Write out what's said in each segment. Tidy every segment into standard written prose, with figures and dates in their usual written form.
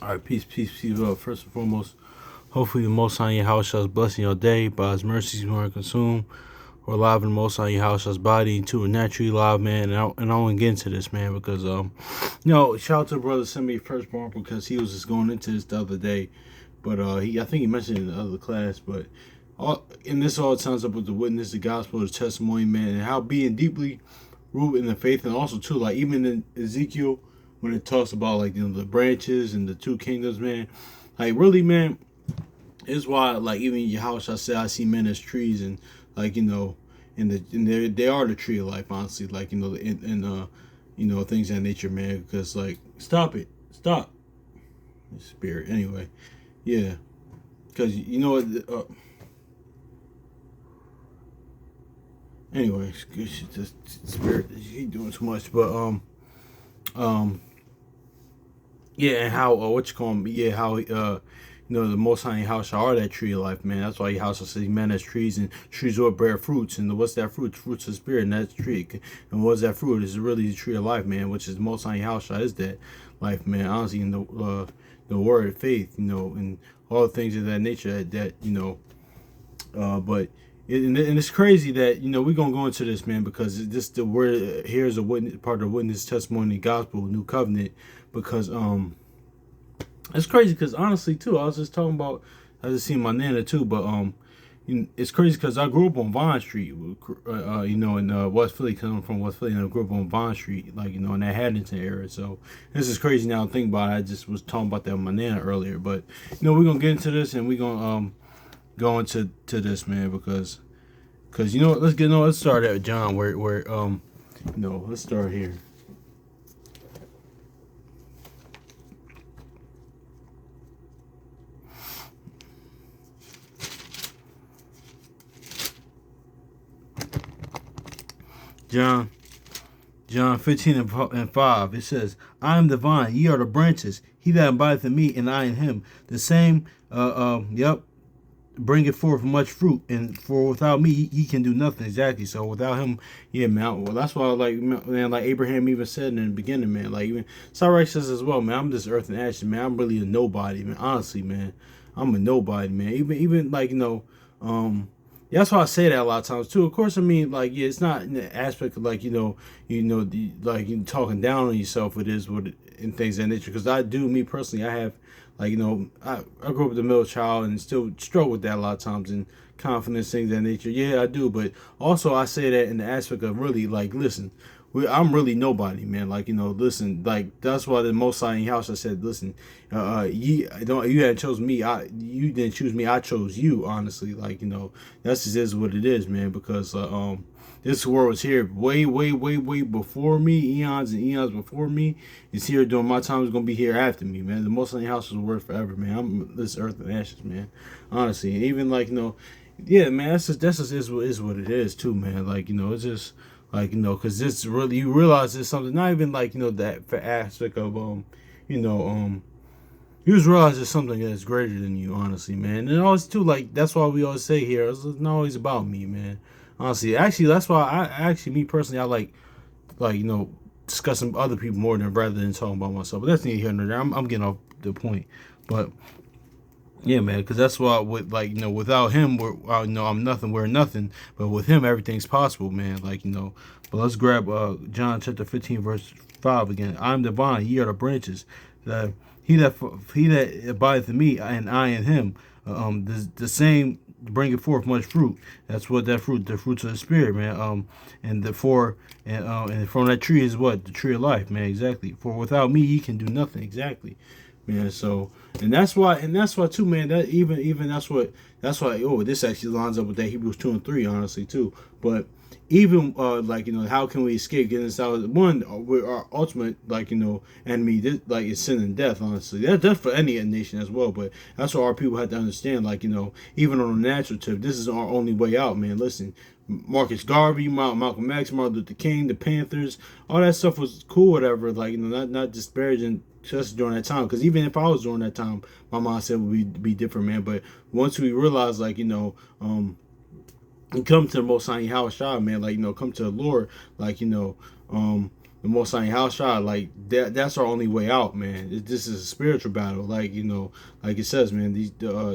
All right, peace, peace, peace. First and foremost, hopefully the Most High in your house shall bless in your day. By His mercies, you are consumed or alive in the Most High in your house shall body into a naturally alive man. And I want to get into this, man, because shout out to brother Semi Firstborn because he was just going into this the other day, but I think he mentioned it in the other class, but and this all sounds up with the witness, the gospel, the testimony, man, and how being deeply rooted in the faith, and also too, like even in Ezekiel when it talks about like the branches and the two kingdoms, man, like really, man, is why like even in your house I say I see men as trees and like and they are the tree of life, honestly, like things of that nature, man, because like stop spirit anyway, yeah, because you know what. Anyway, just spirit, he doing too much, but um, yeah, and how what you call him? Yeah, how the Most High house are that tree of life, man. That's why your house says man as trees, and trees will bear fruits, and what's that fruit? Fruits of the spirit, and that's the tree. And what's that fruit? It's really the tree of life, man. Which is Most High house is that life, man. Honestly, in the word of faith, and all the things of that nature but. And it's crazy that we're gonna go into this, man, because this the word here's a witness, part of the witness testimony gospel new covenant, because it's crazy because honestly too I was just talking about I just seen my nana too, but it's crazy because I grew up on Vine Street, in West Philly, because I'm from West Philly, and I grew up on Vine Street, like in that Haddington area. So this is crazy now to think about it. I just was talking about that with my nana earlier, but we're gonna get into this, and we're gonna go into this, man, because let's start at John where let's start here. John 15 and 5, it says, I am the vine, ye are the branches. He that abideth in me, and I in him, the same bringeth forth much fruit, and for without me he can do nothing. Exactly. So without him, yeah, man. Well, that's why, like, man, like Abraham even said in the beginning, man. Like even Cyrus says as well, man. I'm just earth and ashes, man. I'm really a nobody, man. Honestly, man, I'm a nobody, man. Even like yeah, that's why I say that a lot of times too. Of course, I mean, like, yeah, it's not in the aspect of like like you talking down on yourself. It is what and things of that nature. Because I do, me personally, I have like I grew up with a middle child and still struggle with that a lot of times, and confidence, things of that nature. Yeah, I do, but also I say that in the aspect of really like, listen, I'm really nobody, man. Like listen, like that's why the Most High in your house I said, listen, you hadn't chosen me. You didn't choose me. I chose you. Honestly, like that's just is what it is, man. Because this world was here way, way, way, way before me, eons and eons before me. It's here during my time. It's gonna be here after me, man. The Most High in your house was worth forever, man. I'm this earth and ashes, man. Honestly, and even like yeah, man. That's just is what it is too, man. Like it's just. Like because it's really you realize it's something not even like that aspect of you just realize it's something that's greater than you, honestly, man. And always too, like that's why we always say here it's not always about me, man. Honestly, actually, that's why me personally, I like discussing other people more than rather than talking about myself. But that's neither here nor there. I'm getting off the point, but yeah, man, because that's why with without him, I'm nothing. We're nothing. But with him, everything's possible, man. Like But let's grab John chapter 15 verse 5 again. I am the vine, ye are the branches. That he that abideth in me, and I in him, the same bringeth forth much fruit. That's what that fruit, the fruits of the spirit, man. And from that tree is what the tree of life, man. Exactly. For without me, he can do nothing. Exactly. Man, so that's why too, man. That even that's why. Oh, this actually lines up with that Hebrews 2 and 3, honestly, too. But even how can we escape getting this out? One, our ultimate enemy, like is sin and death. Honestly, that's for any nation as well. But that's what our people have to understand. Like even on a natural tip, this is our only way out, man. Listen, Marcus Garvey, Malcolm X, Martin Luther King, the Panthers, all that stuff was cool, whatever. Like not disparaging just during that time, because even if I was during that time, my mindset would be different, man. But once we realize, and come to the Most High Yahweh Shah, man, come to the Lord, um, the Most High house shot, like that's our only way out, man. This is a spiritual battle, like like it says, man. This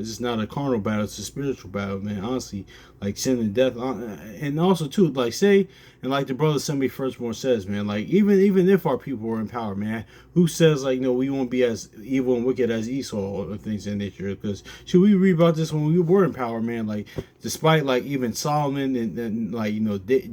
is not a carnal battle; it's a spiritual battle, man. Honestly, like sin and death, and also too, like say, and like the brother Semi Firstborn says, man. Like even if our people were in power, man, who says like we won't be as evil and wicked as Esau or things in nature? Because should we read about this when we were in power, man? Like despite like even Solomon and like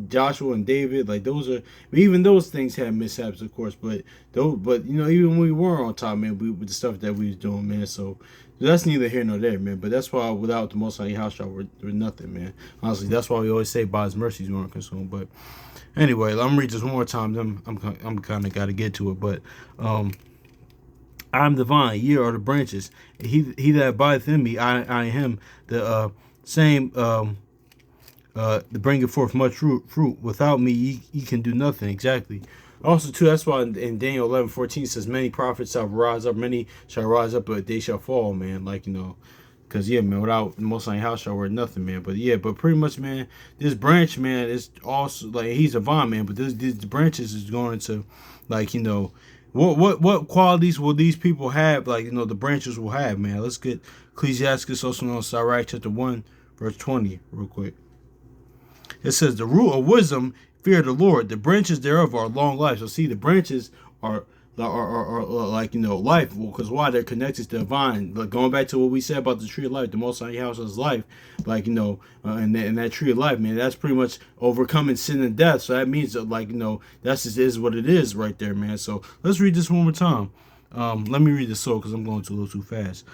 Joshua and David, like those are even those things had mishaps, of course, but even when we were on top, man, with the stuff that we was doing, man. So that's neither here nor there, man. But that's why without the Most High house, we're nothing, man. Honestly, that's why we always say by His mercies we aren't consumed. But anyway, I'm gonna read this one more time. Then I'm kind of got to get to it, but I'm the vine, ye are the branches. He that abideth in me, I in him. The same to bring forth much fruit. Without me, ye can do nothing. Exactly. Also, too, that's why in Daniel 11:14 says, many prophets shall rise up, many shall rise up, but they shall fall, man. Like, because, yeah, man, without the Most High house shall we're nothing, man. But, yeah, but pretty much, man, this branch, man, is also, like, he's a vine, man, but these branches is going to, like, what qualities will these people have, like, the branches will have, man. Let's get Ecclesiastes, also known as Sirach, chapter 1, verse 20, real quick. It says, the root of wisdom, fear the Lord. The branches thereof are long life. So see, the branches are like, life. Well, because why? They're connected to the vine. Like, going back to what we said about the tree of life, the Most High house is life. Like, and that tree of life, man, that's pretty much overcoming sin and death. So that means that, like, that's just is what it is right there, man. So let's read this one more time. Let me read this so because I'm going a little too fast.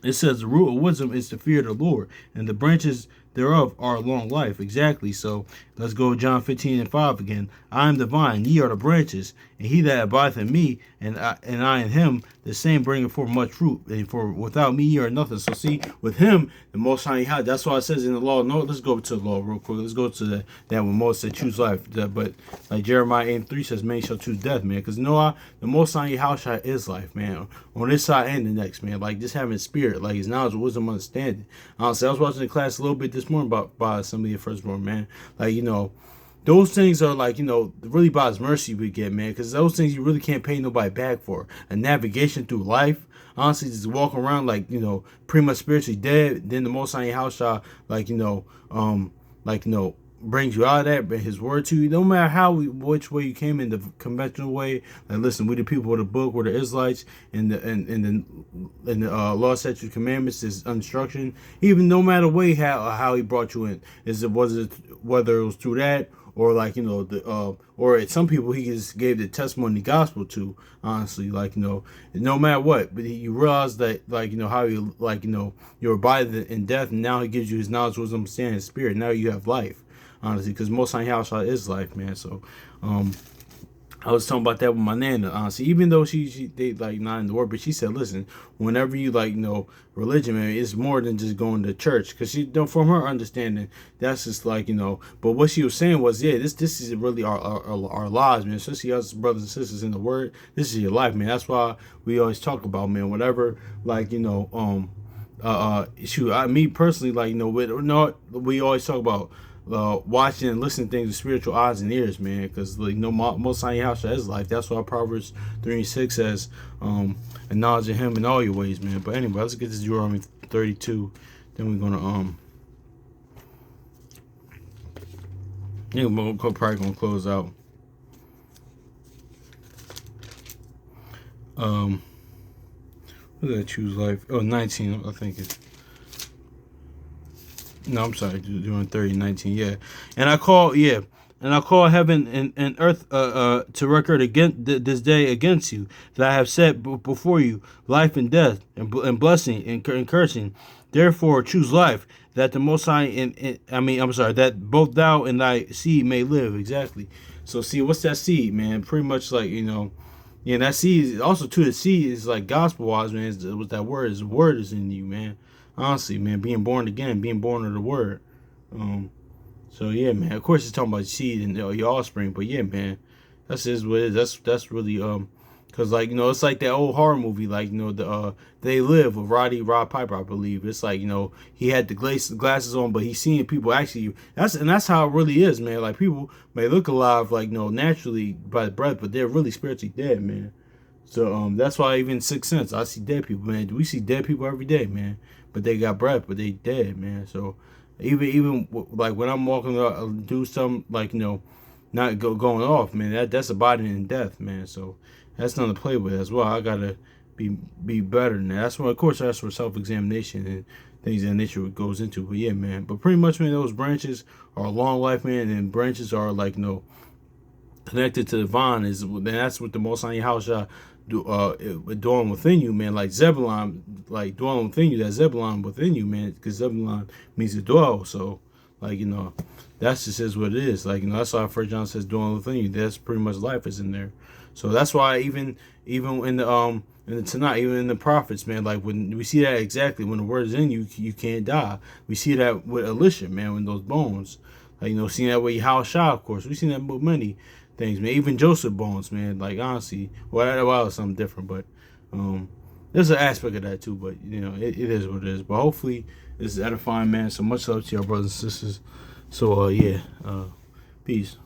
It says the root of wisdom is to fear the Lord, and the branches thereof are long life. Exactly. So let's go John 15:5 again. I am the vine, ye are the branches, and he that abideth in me, and I in him, the same bringeth forth much fruit. And for without me ye are nothing. So see, with him, the Most High, that's why it says in the law. No, let's go to the law real quick. Let's go to that when Moses said choose life. But like Jeremiah 8:3 says, many shall choose death, man. Because the Most High house is life, man. On this side and the next, man. Like just having spirit, like his knowledge, wisdom, understanding. Honestly, I was watching the class a little bit this morning by some of your firstborn, man. Like those things are like, really by his mercy we get, man. Because those things you really can't pay nobody back for. A navigation through life. Honestly, just walk around like, pretty much spiritually dead. Then the Most High house shall, like, brings you out of that, but his word to you, no matter which way you came in, the conventional way. Like, listen, we the people of the book, we're the Israelites, and the law, statutes, commandments, is instruction. Even no matter way how he brought you in, whether it was through that or like or some people he just gave the testimony gospel to. Honestly, like no matter what, but you realize that like how you like you're abiding in death, and now he gives you his knowledge, wisdom, understanding, and spirit. Now you have life. Honestly, because Most High house is life, man. So, I was talking about that with my nana. Honestly, even though they like not in the word, but she said, listen, whenever you like religion, man, it's more than just going to church. Because from her understanding, that's just like But what she was saying was, yeah, this is really our lives, man. Especially us brothers and sisters in the word. This is your life, man. That's why we always talk about, man. Whatever, like me personally, like we always talk about. Watching and listening to things with spiritual eyes and ears, man, because like Most High house is life. That's why Proverbs 3:6 says, acknowledge him in all your ways, man. But anyway, let's get to Deuteronomy 32. Then we're gonna we're probably gonna close out. We're gonna choose life. Oh, 19, I think it's. No, I'm sorry, doing 30, 19, yeah. And I call heaven and earth to record against this day against you, that I have set before you life and death, and blessing and cursing. Therefore choose life, that the Most High that both thou and thy seed may live. Exactly. So see, what's that seed, man? Pretty much like yeah, that seed is also too. The seed is like gospel wise, man. What that word is? The word is in you, man. Honestly, man, being born again, being born of the word. So yeah, man. Of course, it's talking about seed and your offspring, but yeah, man, that's just what it is. That's really Cause like it's like that old horror movie, like the They Live with Rod Piper, I believe. It's like he had the glasses on, but he's seeing people actually. That's how it really is, man. Like people may look alive, like naturally by the breath, but they're really spiritually dead, man. So that's why even Sixth Sense, I see dead people, man. We see dead people every day, man. But they got breath, but they dead, man. So even like when I'm walking do something like not going off, man. That's abiding in death, man. So that's nothing to play with as well. I gotta be better than that. That's why, of course, that's where self examination and things of that nature goes into. But yeah, man. But pretty much, man, those branches are a long life, man, and branches are like connected to the vine is, and that's what the Most High Yahushua dwelling within you, man. Like Zebulon, like dwelling within you. That Zebulon within you, man, because Zebulon means to dwell. So, like that's just is what it is. Like that's why First John says dwelling within you. That's pretty much life is in there. So that's why even in the Tanakh, even in the prophets, man, like when we see that exactly when the word is in you, you can't die. We see that with Elisha, man, when those bones, like seeing that with Yahushua, of course. We seen that with many things, man. Even Joseph bones, man. Like honestly, well, it's something different, but there's an aspect of that too. But it is what it is. But hopefully, this is edifying, man. So much love to your brothers and sisters. So yeah, peace.